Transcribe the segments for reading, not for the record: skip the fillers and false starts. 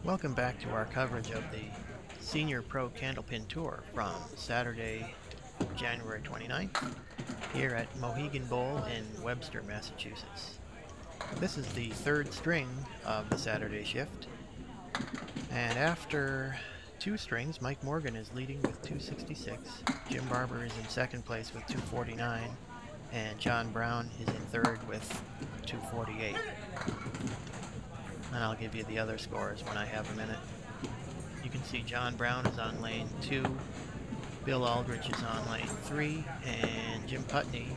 Welcome back to our coverage of the Senior Pro Candlepin Tour from Saturday, January 29th, here at Mohegan Bowl in Webster, Massachusetts. This is the third string of the Saturday shift, and after two strings, Mike Morgan is leading with 266, Jim Barber is in second place with 249, and John Brown is in third with 248. And I'll give you the other scores when I have a minute. You can see John Brown is on lane 2, Bill Aldrich is on lane 3, and Jim Putney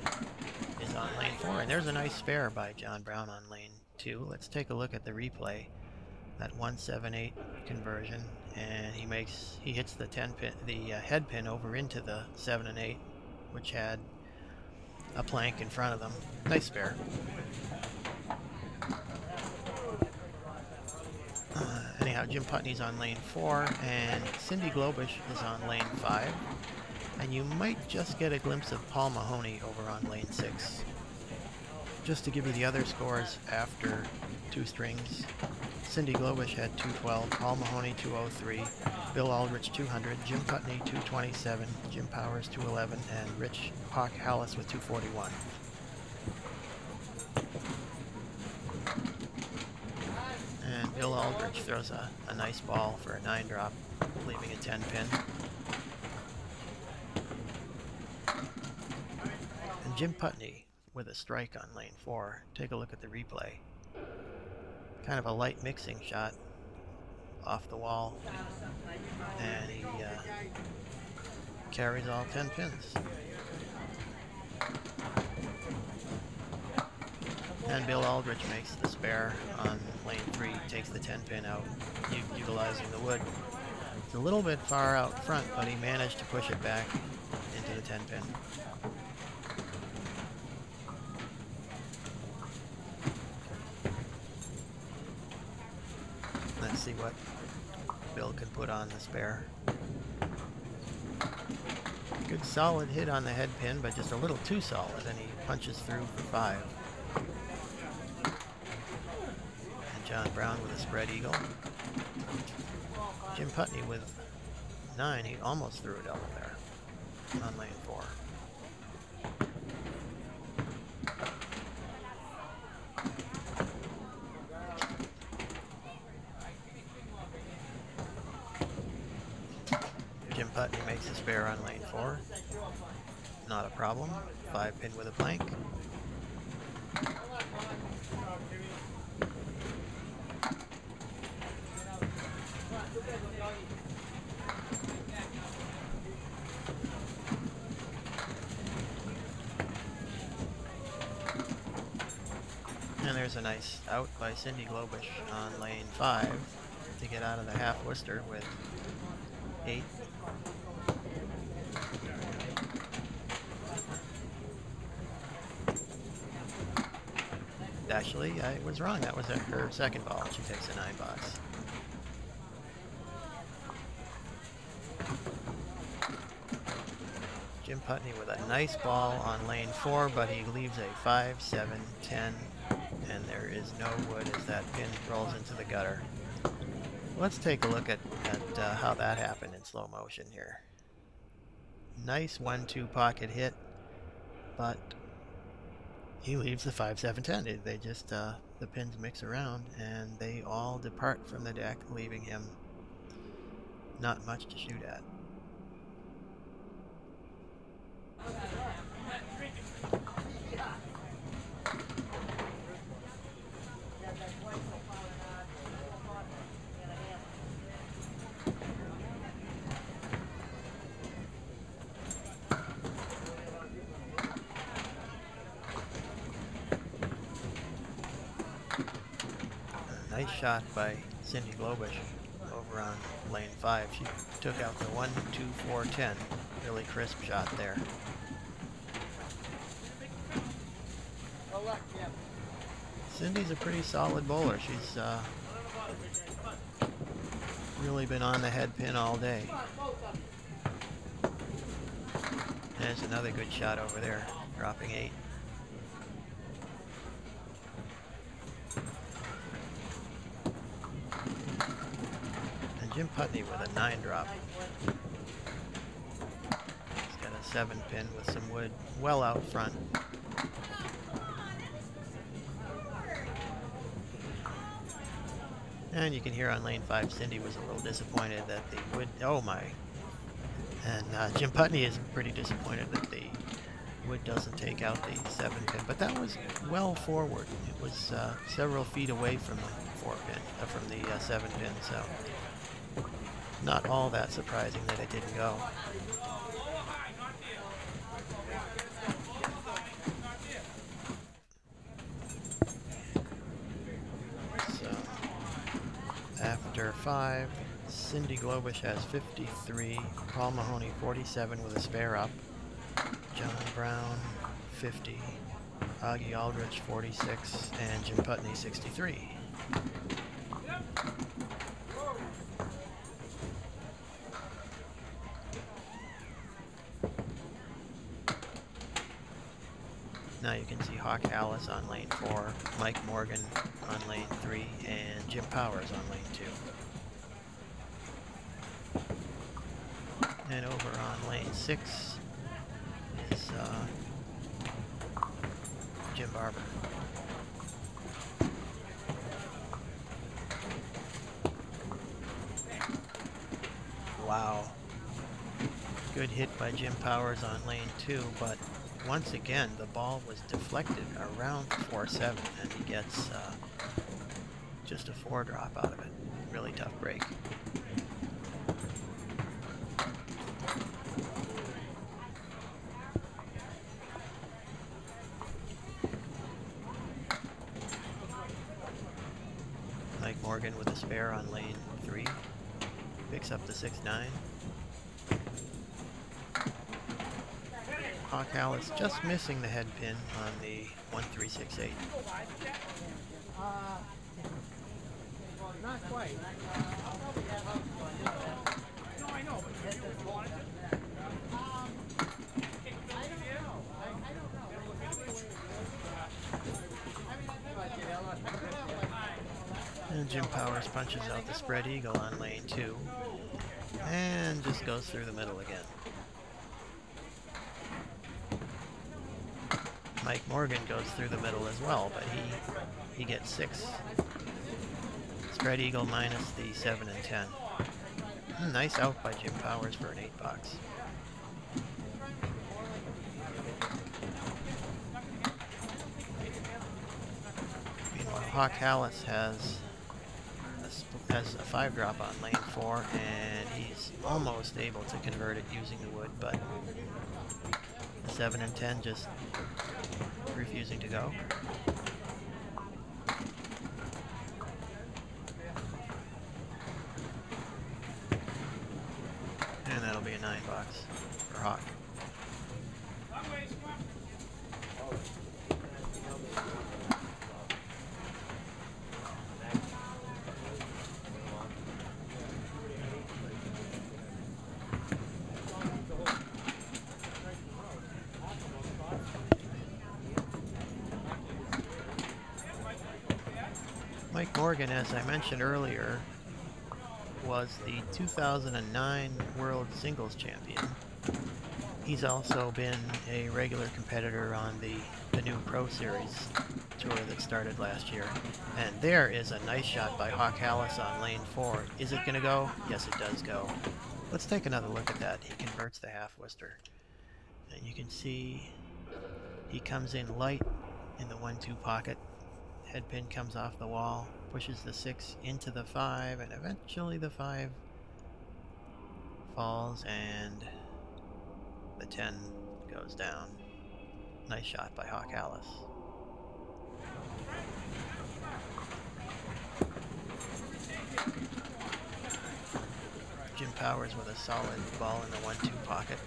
is on lane 4. And there's a nice spare by John Brown on lane 2. Let's take a look at the replay. That 178 conversion, and he hits the 10 pin, the head pin over into the 7 and 8, which had a plank in front of them. Nice spare. Anyhow, Jim Putney's on lane 4, and Cindy Globish is on lane 5. And you might just get a glimpse of Paul Mahoney over on lane 6. Just to give you the other scores after two strings, Cindy Globish had 212, Paul Mahoney 203, Bill Aldrich 200, Jim Putney 227, Jim Powers 211, and Rich Hawk Hallis with 241. And Bill Aldrich throws a nice ball for a 9-drop, leaving a 10 pin. And Jim Putney with a strike on lane 4. Take a look at the replay. Kind of a light mixing shot off the wall, and he carries all 10 pins. And Bill Aldrich makes the spare on lane 3, takes the 10 pin out, utilizing the wood. It's a little bit far out front, but he managed to push it back into the 10 pin. Let's see what Bill can put on the spare. Good solid hit on the head pin, but just a little too solid, and he punches through for 5. John Brown with a spread eagle. Jim Putney with 9. He almost threw a double there on lane 4. Jim Putney makes a spare on lane 4. Not a problem. 5 pin with a plank. And there's a nice out by Cindy Globish on lane 5 to get out of the half Worcester with 8. Actually, I was wrong. That was her second ball. She takes a 9 box. Jim Putney with a nice ball on lane 4, but he leaves a 5, 7, 10, and there is no wood as that pin rolls into the gutter. Let's take a look at how that happened in slow motion here. Nice 1-2 pocket hit, but he leaves the 5, 7, 10. They just, the pins mix around, and they all depart from the deck, leaving him not much to shoot at. Nice shot by Cindy Globish over on lane 5. She took out the 1, 2, 4, 10. Really crisp shot there. Cindy's a pretty solid bowler. She's really been on the head pin all day. There's another good shot over there, dropping 8. And Jim Putney with a 9 drop. He's got a 7 pin with some wood well out front. And you can hear on lane 5, Cindy was a little disappointed that the wood, oh my. And Jim Putney is pretty disappointed that the wood doesn't take out the 7 pin, but that was well forward. It was several feet away from the 4 pin, from the 7 pin, so not all that surprising that it didn't go. So after 5, Cindy Globish has 53, Paul Mahoney 47 with a spare up, John Brown 50, Augie Aldrich 46, and Jim Putney 63. Now you can see Hawk Alice on lane 4, Mike Morgan on lane 3, and Jim Powers on lane 2. And over on lane 6 is Jim Barber. Wow. Good hit by Jim Powers on lane 2, but once again the ball was deflected around the 4-7 and he gets just a 4 drop out of it. Really tough break. Mike Morgan with a spare on lane 3 picks up the 6-9. Hawk Alice just missing the head pin on the 1-3-6-8. Not quite. No, I know, but you want it? I don't know. And Jim Powers punches out the spread eagle on lane 2 and just goes through the middle again. Mike Morgan goes through the middle as well, but he gets 6. Spread eagle minus the 7 and 10. Nice out by Jim Powers for an 8-box. Meanwhile, Hawk Hallis has a 5 drop on lane 4, and he's almost able to convert it using the wood, but the 7 and 10 just refusing to go. And that'll be a 9-box for Hawk. Mike Morgan, as I mentioned earlier, was the 2009 World Singles Champion. He's also been a regular competitor on the new Pro Series tour that started last year. And there is a nice shot by Hawk Hallis on lane 4. Is it going to go? Yes, it does go. Let's take another look at that. He converts the half Worcester. And you can see he comes in light in the 1-2 pocket. Head pin comes off the wall, pushes the 6 into the 5, and eventually the 5 falls and the 10 goes down. Nice shot by Hawk Hallis. Jim Powers with a solid ball in the 1-2 pocket,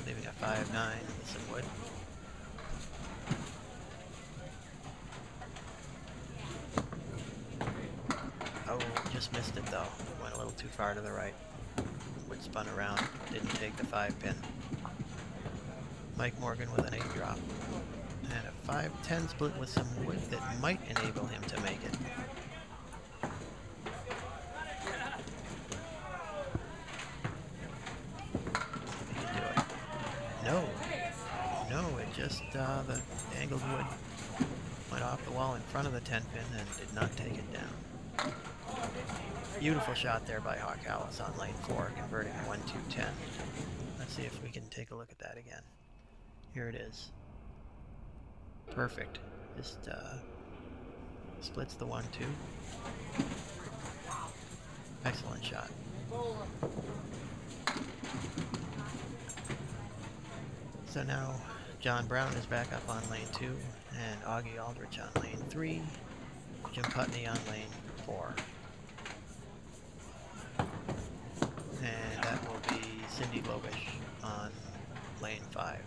leaving a 5-9 with some wood. Oh, just missed it though. Went a little too far to the right. Wood spun around, didn't take the 5 pin. Mike Morgan with an 8 drop. And a 5-10 split with some wood that might enable him to make it. just the angled wood went off the wall in front of the 10 pin and did not take it down. Beautiful shot there by Hawk Alice on lane 4, converting a 1-2-10. Let's see if we can take a look at that again. Here it is. Perfect. Just splits the 1-2. Excellent shot. So now John Brown is back up on lane 2, and Augie Aldrich on lane 3, Jim Putney on lane 4. And that will be Cindy Lobish on lane 5.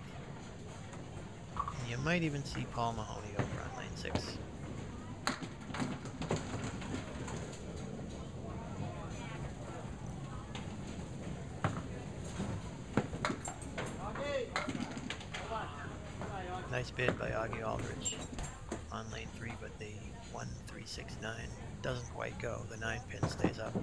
And you might even see Paul Mahoney over on lane 6. Nice bid by Augie Aldrich on lane 3, but the 1-3-6-9 doesn't quite go. The 9 pin stays up.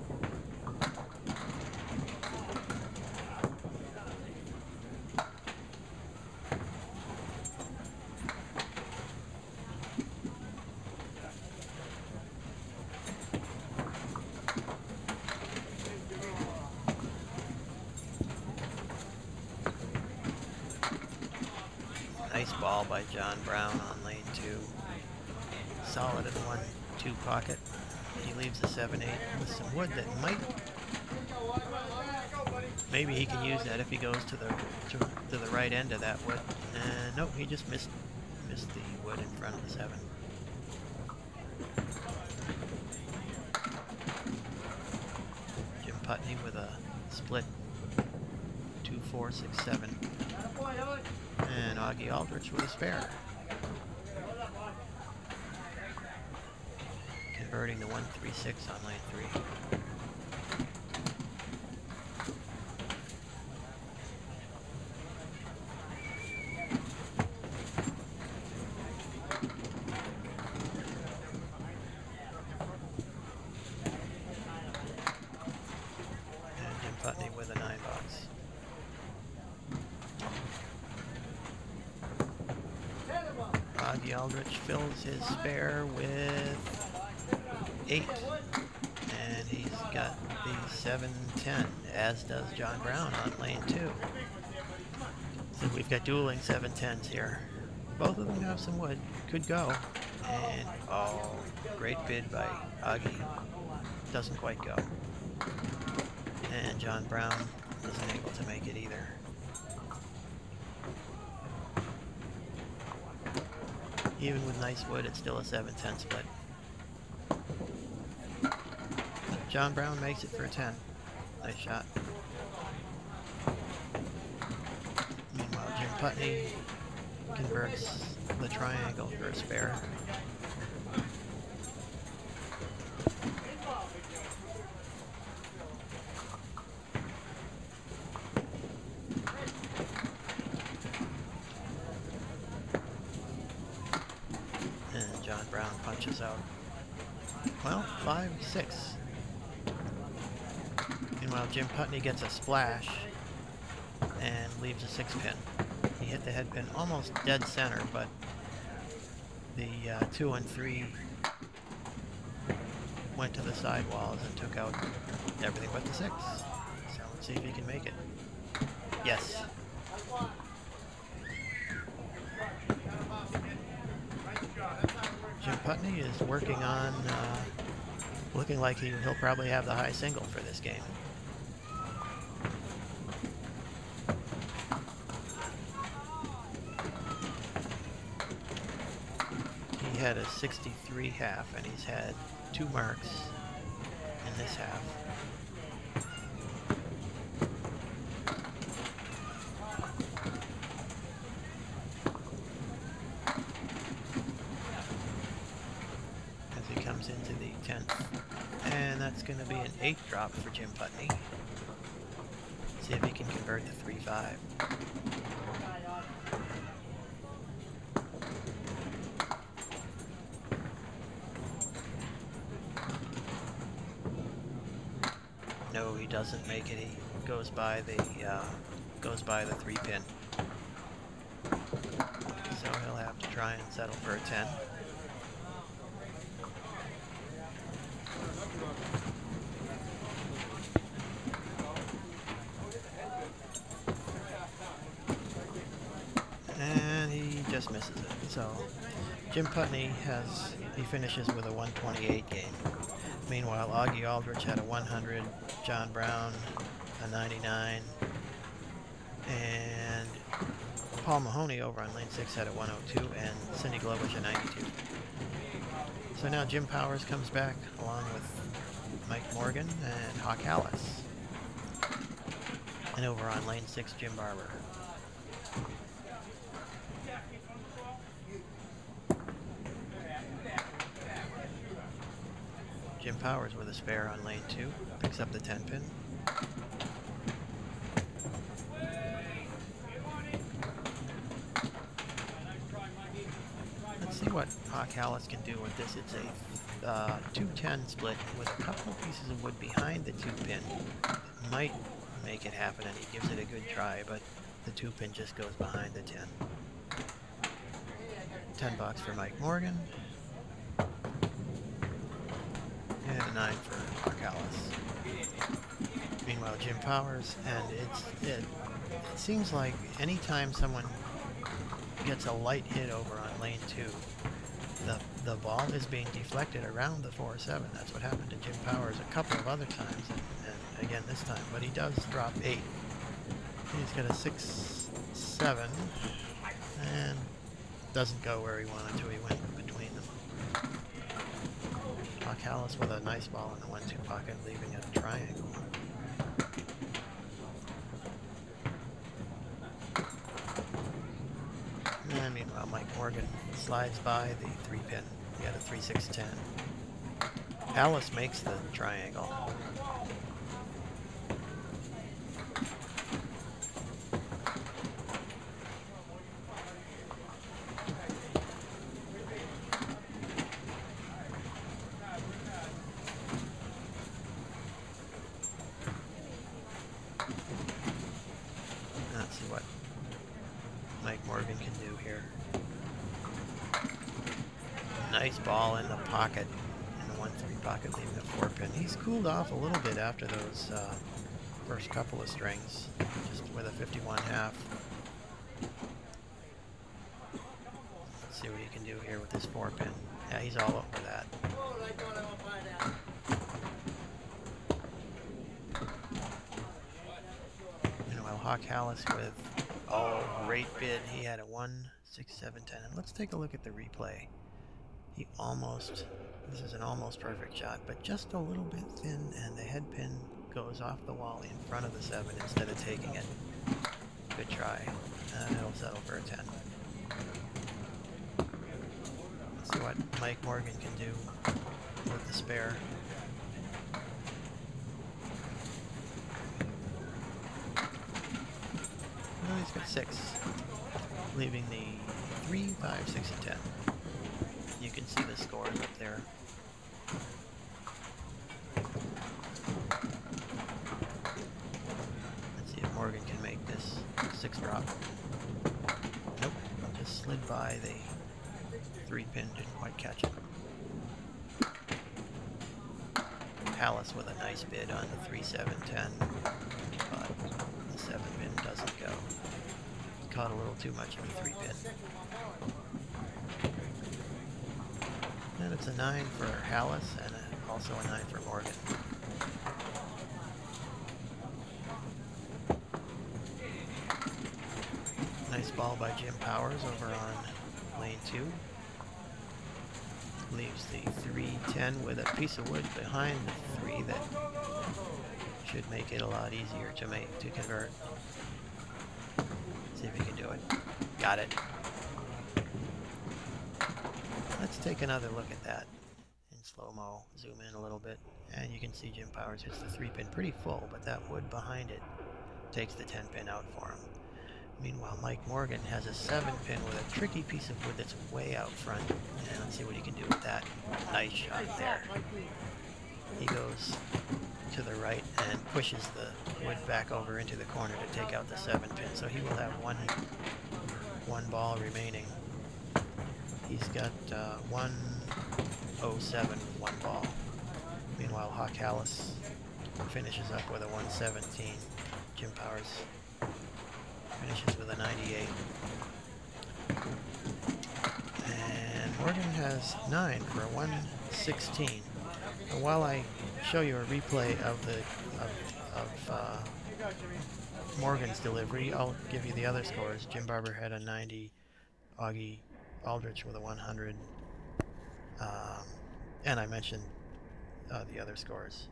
Nice ball by John Brown on lane 2. Solid in 1-2 pocket. He leaves the 7-8 with some wood that might... Maybe he can use that if he goes to the right end of that wood. Nope, he just missed the wood in front of the 7. Jim Putney with a split 2-4-6-7. And Augie Aldrich with a spare. Converting the 1-3-6 on lane 3. And Jim Putney with a 9-box. Augie Aldrich fills his spare with 8, and he's got the 7-10, as does John Brown on lane 2. So we've got dueling 7-10s here. Both of them have some wood, could go, and oh, great bid by Augie, doesn't quite go. And John Brown isn't able to make it either. Even with nice wood, it's still a 7-10 split. John Brown makes it for a 10. Nice shot. Meanwhile, Jim Putney converts the triangle for a spare. And John Brown punches out. Well, 5-6. Meanwhile, Jim Putney gets a splash and leaves a 6 pin. He hit the head pin almost dead center, but the 2 and 3 went to the sidewalls and took out everything but the 6. So let's see if he can make it. Yes. Jim Putney is working on looking like he'll probably have the high single for this game. He had a 63 half, and he's had 2 marks in this half. As he comes into the 10th. And that's going to be an 8 drop for Jim Putney. See if he can convert the 3-5. No, he doesn't make it. He goes by the 3 pin. try and settle for a 10. And he just misses it. So Jim Putney finishes with a 128 game. Meanwhile, Augie Aldrich had a 100, John Brown a 99, and Paul Mahoney over on lane 6 had a 102, and Cindy Globish a 92. So now Jim Powers comes back along with Mike Morgan and Hawk Hallis. And over on lane 6, Jim Barber. Jim Powers with a spare on lane 2, picks up the 10 pin. Let's see what Hawk Hallis can do with this. It's a 210 split with a couple of pieces of wood behind the 2 pin. It might make it happen, and he gives it a good try, but the 2 pin just goes behind the 10. $10 for Mike Morgan. And a 9 for Hawk Hallis. Meanwhile, Jim Powers, and it seems like anytime someone gets a light hit over on lane 2, the ball is being deflected around the 4-7. That's what happened to Jim Powers a couple of other times, and again this time. But he does drop 8. He's got a 6-7, and doesn't go where he wanted to. He went between them. Hawk Hallis with a nice ball in the 1-2 pocket, leaving it a triangle. And meanwhile, Mike Morgan slides by the 3 pin. He got a 3-6-10. Hallis makes the triangle. Let's see what Mike Morgan can do here. Nice ball in the pocket, in the 1-3 pocket, leaving the 4 pin. He's cooled off a little bit after those first couple of strings, just with a 51.5. Let's see what he can do here with this 4 pin. Yeah, he's all over that. Meanwhile, Hawk Hallis with, oh, great bid. He had a 1-6-7-10. And let's take a look at the replay. He almost, this is an almost perfect shot, but just a little bit thin, and the head pin goes off the wall in front of the 7 instead of taking it. Good try. And it'll settle for a 10. Let's see what Mike Morgan can do with the spare. Well, he's got 6, leaving the 3, 5, 6, and 10. You can see the scores up there. Let's see if Morgan can make this 6 drop. Nope, just slid by the 3 pin, didn't quite catch it. Hallis with a nice bid on the 3-7-10, but the 7 pin doesn't go. Caught a little too much of the 3 pin. And it's a 9 for Hallis, and also a 9 for Morgan. Nice ball by Jim Powers over on lane 2. Leaves the 3-10 with a piece of wood behind the 3 that should make it a lot easier to convert. See if he can do it. Got it. Let's take another look at that in slow-mo. Zoom in a little bit, and you can see Jim Powers hits the 3 pin pretty full, but that wood behind it takes the 10 pin out for him. Meanwhile, Mike Morgan has a 7 pin with a tricky piece of wood that's way out front, and let's see what he can do with that. Nice shot there. He goes to the right and pushes the wood back over into the corner to take out the 7 pin, so he will have one ball remaining. He's got 107 with one ball. Meanwhile, Hawk Hallis finishes up with a 117. Jim Powers finishes with a 98. And Morgan has 9 for a 116. And while I show you a replay of Morgan's delivery, I'll give you the other scores. Jim Barber had a 90, Augie Aldrich with a 100, and I mentioned the other scores.